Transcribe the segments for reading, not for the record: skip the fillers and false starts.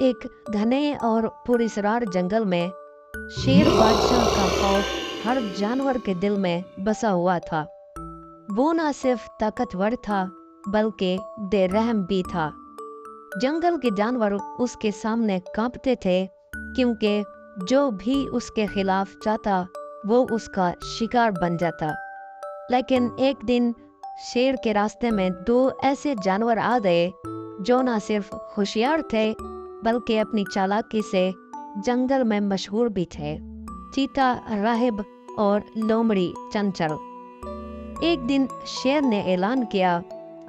एक घने और पुरस्कार जंगल में शेर बादशाह का खौफ हर जानवर के दिल में बसा हुआ था। वो न सिर्फ ताकतवर था बल्कि बेरहम भी था। जंगल के जानवर उसके सामने कांपते थे क्योंकि जो भी उसके खिलाफ चाहता वो उसका शिकार बन जाता। लेकिन एक दिन शेर के रास्ते में दो ऐसे जानवर आ गए जो न सिर्फ होशियार थे बल्कि अपनी चालाकी से जंगल में मशहूर भी थे। चीता राहिब और लोमड़ी चंचल। एक दिन शेर ने ऐलान किया,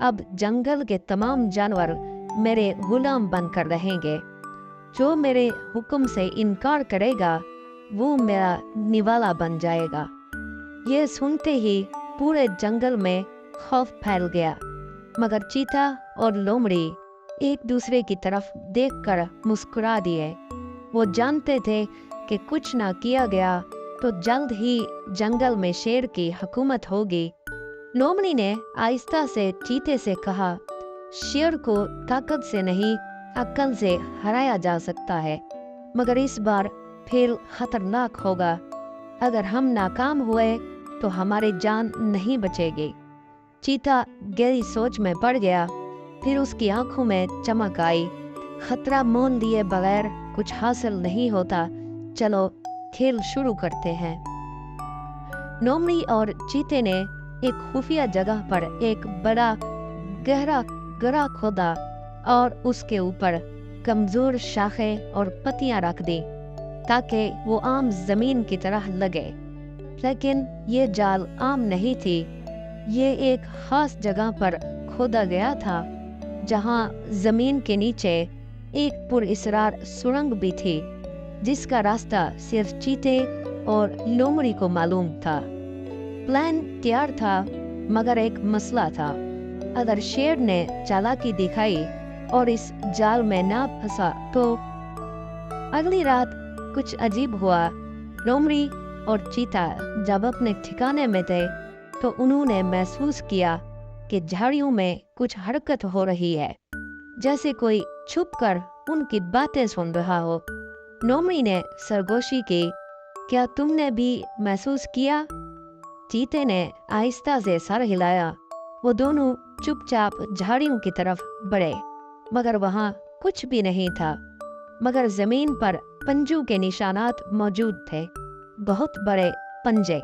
अब जंगल के तमाम जानवर मेरे गुलाम बनकर रहेंगे। जो मेरे हुक्म से इनकार करेगा वो मेरा निवाला बन जाएगा। ये सुनते ही पूरे जंगल में खौफ फैल गया, मगर चीता और लोमड़ी एक दूसरे की तरफ देखकर मुस्कुरा दिए। वो जानते थे कि कुछ ना किया गया तो जल्द ही जंगल में शेर की हुकूमत होगी। लोमड़ी ने आहिस्ता से चीते से कहा, शेर को ताकत से नहीं अक्ल से हराया जा सकता है, मगर इस बार खेल खतरनाक होगा। अगर हम नाकाम हुए तो हमारी जान नहीं बचेगी। चीता गहरी सोच में पड़ गया। फिर उसकी आंखों में चमक आई। खतरा मोल लिए बगैर कुछ हासिल नहीं होता, चलो खेल शुरू करते हैं। लोमड़ी और चीते ने एक खुफिया जगह पर एक बड़ा गहरा गड्ढा खोदा और उसके ऊपर कमजोर शाखें और पत्तियां रख दी ताकि वो आम जमीन की तरह लगे। लेकिन ये जाल आम नहीं थी। ये एक खास जगह पर खोदा गया था जहां जमीन के नीचे एक पुरअसरार सुरंग भी थी जिसका रास्ता सिर्फ चीते और लोमड़ी को मालूम था। प्लान तैयार था, मगर एक मसला था। अगर शेर ने चालाकी दिखाई और इस जाल में ना फंसा तो। अगली रात कुछ अजीब हुआ। लोमड़ी और चीता जब अपने ठिकाने में थे तो उन्होंने महसूस किया कि झाड़ियों में कुछ हरकत हो रही है, जैसे कोई छुपकर उनकी बातें सुन रहा हो। लोमड़ी ने सरगोशी की, क्या तुमने भी महसूस किया? चीते ने आहिस्ता से सर हिलाया। वो दोनों चुपचाप झाड़ियों की तरफ बढ़े, मगर वहां कुछ भी नहीं था, मगर जमीन पर पंजों के निशानात मौजूद थे, बहुत बड़े पंजे।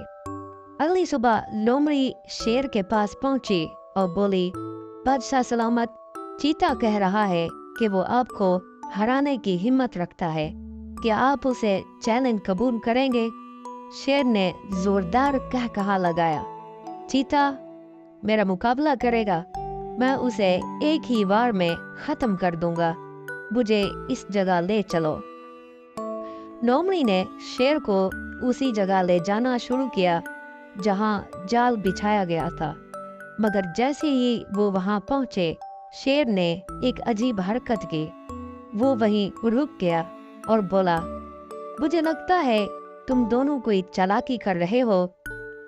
अगली सुबह लोमड़ी शेर के पास पहुंची और बोली, बादशाह सलामत, चीता कह रहा है कि वो आपको हराने की हिम्मत रखता है, क्या आप उसे चैलेंज कबूल करेंगे? शेर ने जोरदार कहकहा लगाया, चीता मेरा मुकाबला करेगा, मैं उसे एक ही बार में खत्म कर दूंगा, मुझे इस जगह ले चलो। लोमड़ी ने शेर को उसी जगह ले जाना शुरू किया जहां जाल बिछाया गया था, मगर जैसे ही वो वहां पहुंचे शेर ने एक अजीब हरकत की। वो वहीं रुक गया और बोला, मुझे लगता है तुम दोनों कोई चालाकी कर रहे हो,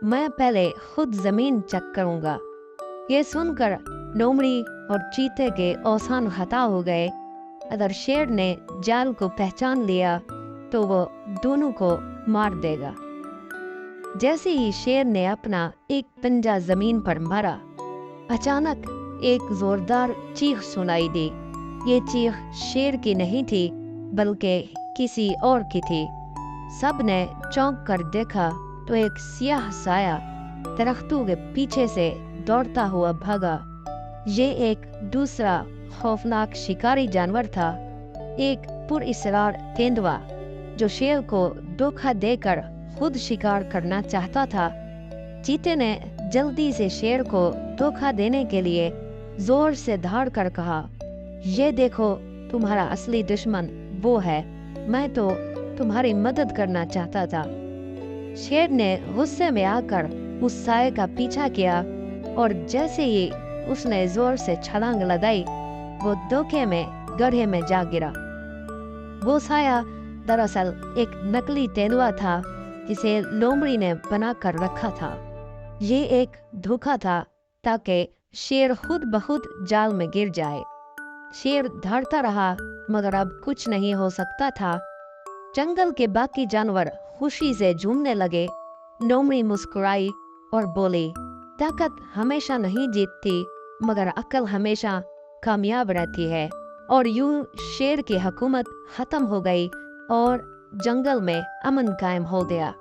मैं पहले खुद जमीन चेक करूंगा। ये सुनकर लोमड़ी और चीते के औसान खता हो गए। अगर शेर ने जाल को पहचान लिया तो वो दोनों को मार देगा। जैसे ही शेर ने अपना एक पंजा जमीन पर मारा, अचानक एक जोरदार चीख सुनाई दी। ये चीख शेर की नहीं थी बल्कि किसी और की थी। सब ने चौंक कर देखा तो एक सियाह साया दरख्तों के पीछे से दौड़ता हुआ भागा। ये एक दूसरा खौफनाक शिकारी जानवर था, एक पुरअसरार तेंदुआ जो शेर को धोखा देकर खुद शिकार करना चाहता था। चीते ने जल्दी से शेर को धोखा देने के लिए जोर से दहाड़ कर कहा, ये देखो तुम्हारा असली दुश्मन वो है, मैं तो तुम्हारी मदद करना चाहता था। शेर ने गुस्से में आकर उस साये का पीछा किया और जैसे ही उसने जोर से छलांग लगाई वो धोखे में गड्ढे में जा गिरा। वो साया दरअसल एक नकली तेंदुआ था जिसे लोमड़ी ने बना कर रखा था। ये एक धोखा था ताकि शेर खुद ब खुद जाल में गिर जाए। शेर डरता रहा मगर अब कुछ नहीं हो सकता था। जंगल के बाकी जानवर खुशी से झूमने लगे। लोमड़ी मुस्कुराई और बोली, ताकत हमेशा नहीं जीतती मगर अक्ल हमेशा कामयाब रहती है। और यूं शेर की हुकूमत खत्म हो गई और जंगल में अमन कायम हो गया।